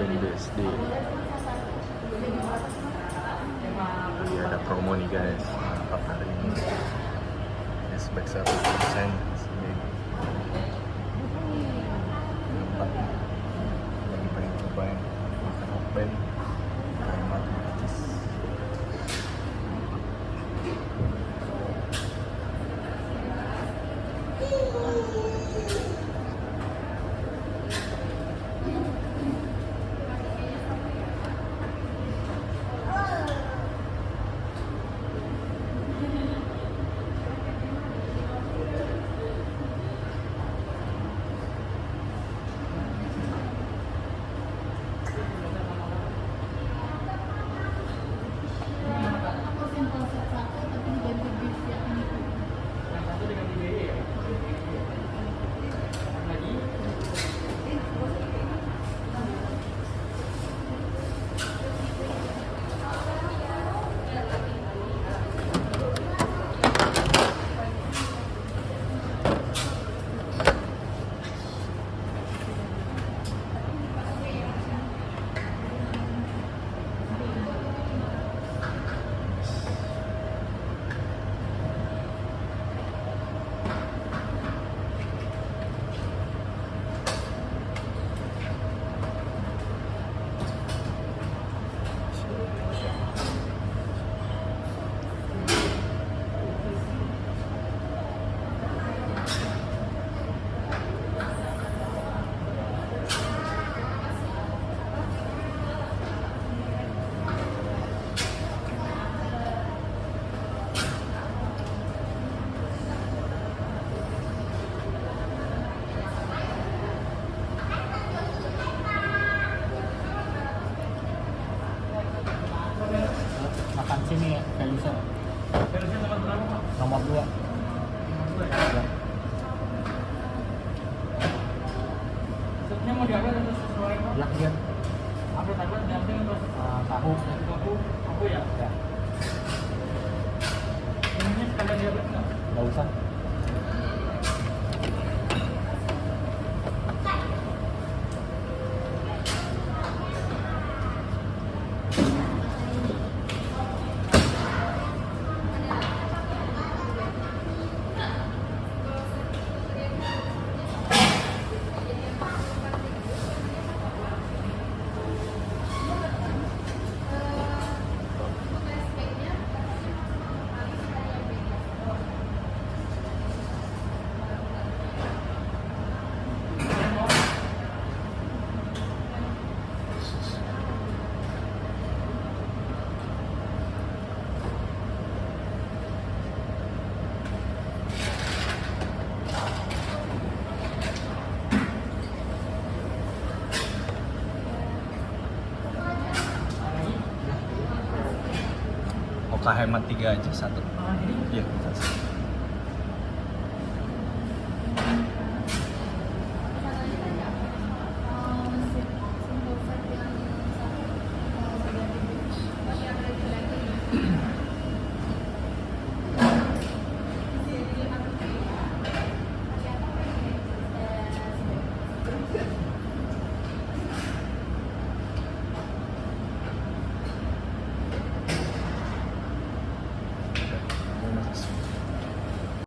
di BSD. Lagi ada promo nih guys, mantap hari ini. Cashback 100%. Mantap. Lagi pengen cobain makan open, hemat gratis. Makan sini ya, Velusen. Velusen nomor berapa, Pak? Nomor 2. Ya. Supnya mau diambil atau sesuai, Pak? Black dia. Upload aja diambil terus Tahu. aku ya. Ya. Ini sekalian diambil nggak? Nggak usah. Oka hemat 3 aja satu. Ini Iya.